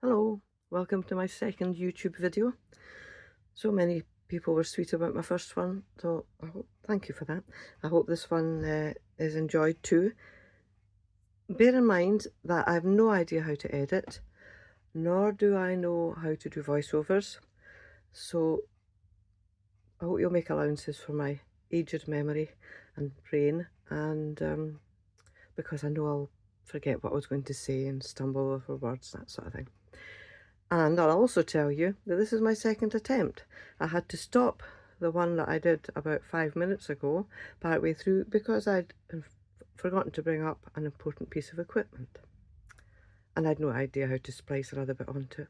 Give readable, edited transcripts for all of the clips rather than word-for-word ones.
Hello, welcome to my second YouTube video. So many people were sweet about my first one, so thank you for that. I hope this one is enjoyed too. Bear in mind that I have no idea how to edit, nor do I know how to do voiceovers, so I hope you'll make allowances for my aged memory and brain, and because I know I'll forget what I was going to say and stumble over words, that sort of thing. And I'll also tell you that this is my second attempt. I had to stop the one that I did about 5 minutes ago partway through because I'd forgotten to bring up an important piece of equipment. And I'd no idea how to splice another bit onto it.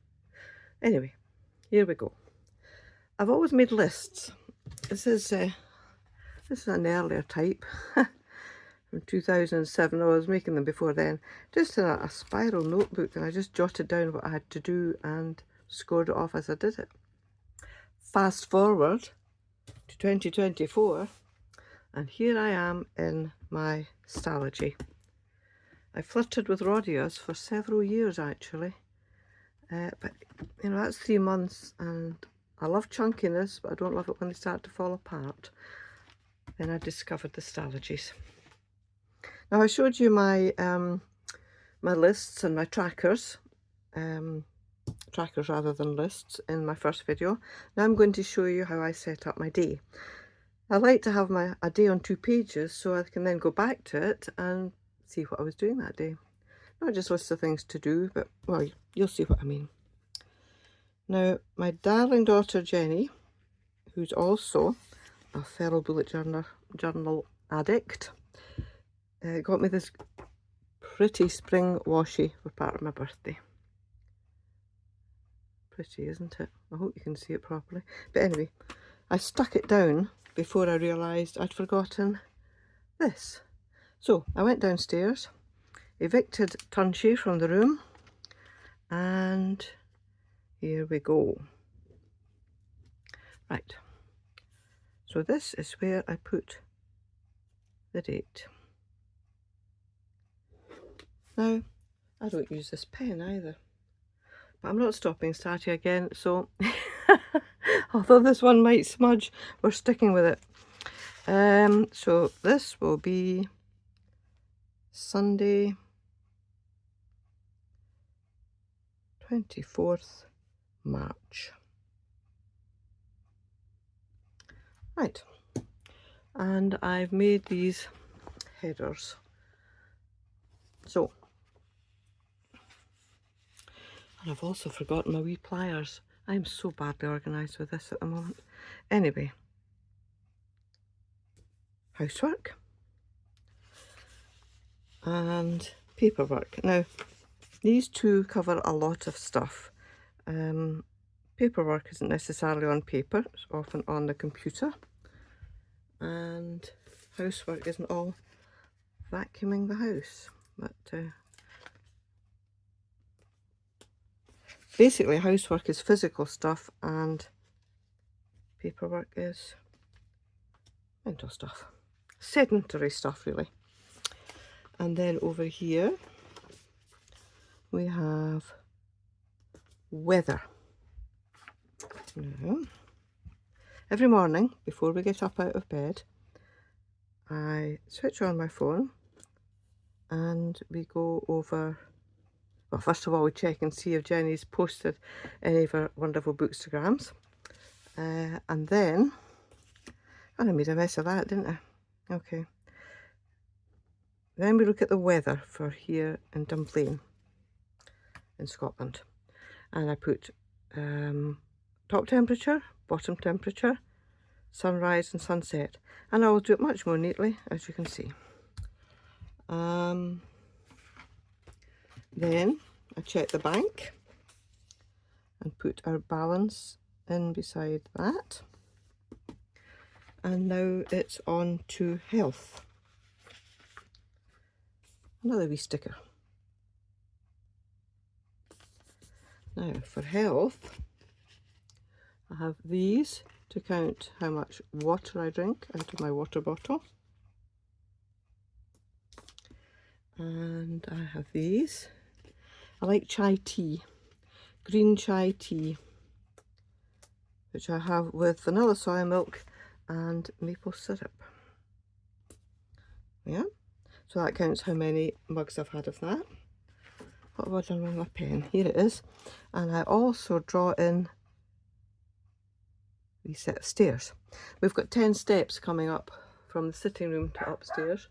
Anyway, here we go. I've always made lists. This is an earlier type from 2007. I was making them before then, just in a spiral notebook, and I just jotted down what I had to do and scored it off as I did it. Fast forward to 2024, and here I am in my Stalogy. I flirted with Rhodias for several years actually, but you know, that's 3 months, and I love chunkiness, but I don't love it when they start to fall apart. Then I discovered the Stalogies. Now I showed you my my lists and my trackers, trackers rather than lists, in my first video. Now I'm going to show you how I set up my day. I like to have a day on 2 pages so I can then go back to it and see what I was doing that day. Not just lists of things to do, but, well, you'll see what I mean. Now, my darling daughter Jenny, who's also a fellow bullet journal addict, got me this pretty spring washi for part of my birthday. Pretty, isn't it? I hope you can see it properly. But anyway, I stuck it down before I realised I'd forgotten this. So I went downstairs, evicted Tunchy from the room, and here we go. Right, so this is where I put the date. Now, I don't use this pen either, but I'm not stopping starting again, so although this one might smudge, we're sticking with it. So this will be Sunday, 24th March. Right, and I've made these headers. So, and I've also forgotten my wee pliers. I'm so badly organised with this at the moment. Anyway, housework and paperwork. Now, these two cover a lot of stuff. Paperwork isn't necessarily on paper, it's often on the computer. And housework isn't all vacuuming the house, but basically housework is physical stuff and paperwork is mental stuff, sedentary stuff really. And then over here we have weather. Now, every morning before we get up out of bed, I switch on my phone and we go over, well, first of all we check and see if Jenny's posted any of her wonderful bookstagrams, and then, and I made a mess of that, didn't I? Okay. Then we look at the weather for here in Dunblane in Scotland, and I put top temperature, bottom temperature, sunrise and sunset, and I will do it much more neatly, as you can see. Then I check the bank and put our balance in beside that, and now it's on to health. Another wee sticker. Now for health, I have these to count how much water I drink out of my water bottle, and I have these. I like chai tea, green chai tea, which I have with vanilla soy milk and maple syrup. Yeah, so that counts how many mugs I've had of that. What have I done with my pen? Here it is. And I also draw in these set of stairs. We've got 10 steps coming up from the sitting room to upstairs,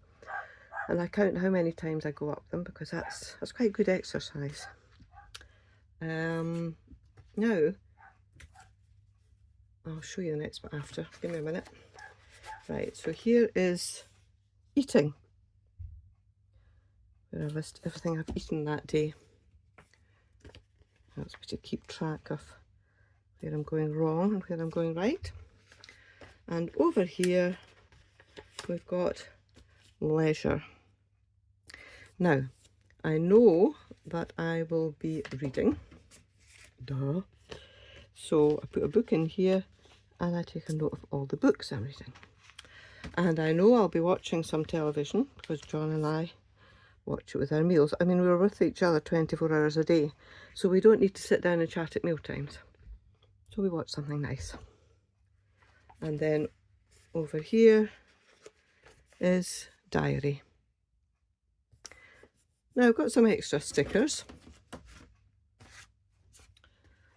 and I count how many times I go up them because that's quite good exercise. Now I'll show you the next bit after. Give me a minute. Right, so here is eating, where I list everything I've eaten that day. That's to keep track of where I'm going wrong and where I'm going right. And over here we've got leisure. Now, I know that I will be reading, duh, so I put a book in here and I take a note of all the books I'm reading. And I know I'll be watching some television because John and I watch it with our meals. I mean, we're with each other 24 hours a day, so we don't need to sit down and chat at meal times. So we watch something nice. And then over here is diary. Now I've got some extra stickers.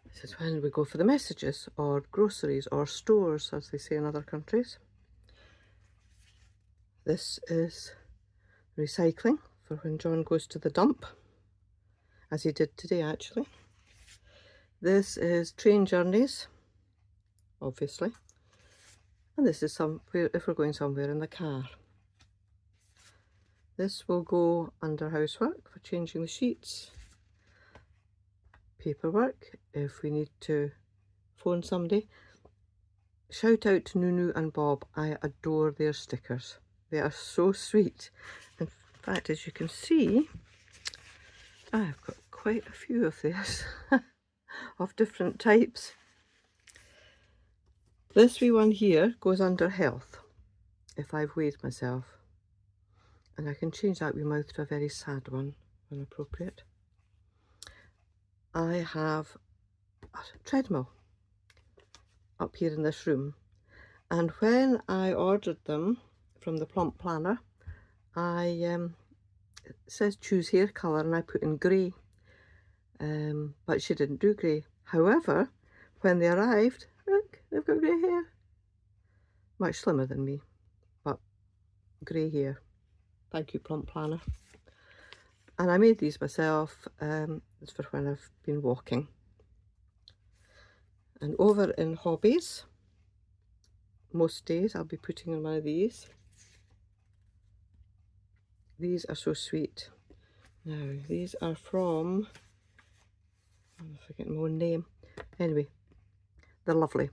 This is when we go for the messages, or groceries, or stores, as they say in other countries. This is recycling for when John goes to the dump, as he did today actually. This is train journeys, obviously. And this is somewhere if we're going somewhere in the car. This will go under housework for changing the sheets. Paperwork if we need to phone somebody. Shout out to Nunu and Bob. I adore their stickers. They are so sweet. In fact, as you can see, I've got quite a few of theirs of different types. This wee one here goes under health if I've weighed myself, and I can change that wee mouth to a very sad one when appropriate. I have a treadmill up here in this room, and when I ordered them from the Plump Planner, it says choose hair colour and I put in grey, but she didn't do grey. However, when they arrived, look, they've got grey hair. Much slimmer than me, but grey hair. Thank you, Plump Planner. And I made these myself. It's for when I've been walking. And over in hobbies, most days I'll be putting in one of these. These are so sweet. Now, these are from, I'm forgetting my own name. Anyway, they're lovely.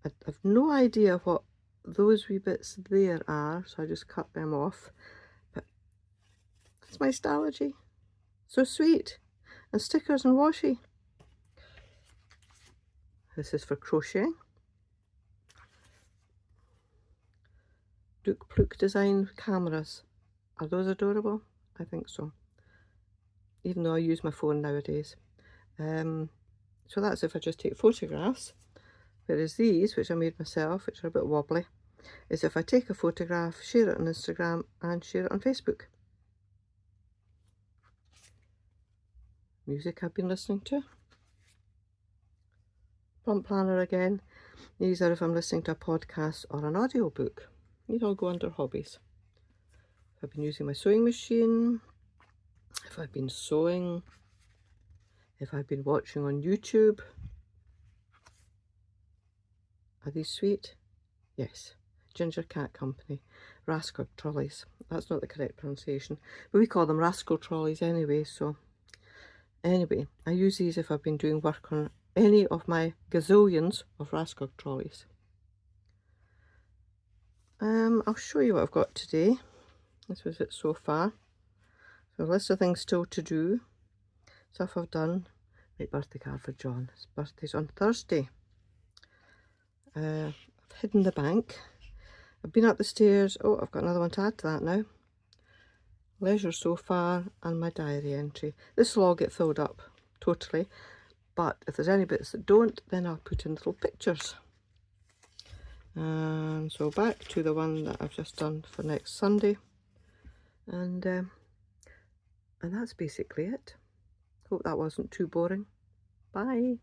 I have no idea what those wee bits there are, so I just cut them off. But it's my Stalogy. So sweet. And stickers and washi. This is for crocheting. Duke Pluk design cameras. Are those adorable? I think so. Even though I use my phone nowadays. So that's if I just take photographs. Whereas these, which I made myself, which are a bit wobbly, is if I take a photograph, share it on Instagram and share it on Facebook. Music I've been listening to. Plump Planner again. These are if I'm listening to a podcast or an audiobook. These all go under hobbies. If I've been using my sewing machine, if I've been sewing, if I've been watching on YouTube. Are these sweet? Yes. Ginger Cat Company. Rascal trolleys. That's not the correct pronunciation, but we call them rascal trolleys anyway. So anyway, I use these if I've been doing work on any of my gazillions of rascal trolleys. I'll show you what I've got today. This was it so far. So a list of things still to do. Stuff I've done. Make birthday card for John. His birthday's on Thursday. I've hidden the bank. I've been up the stairs. Oh, I've got another one to add to that now. Leisure so far and my diary entry. This will all get filled up totally. But if there's any bits that don't, then I'll put in little pictures. And so back to the one that I've just done for next Sunday. And that's basically it. Hope that wasn't too boring. Bye.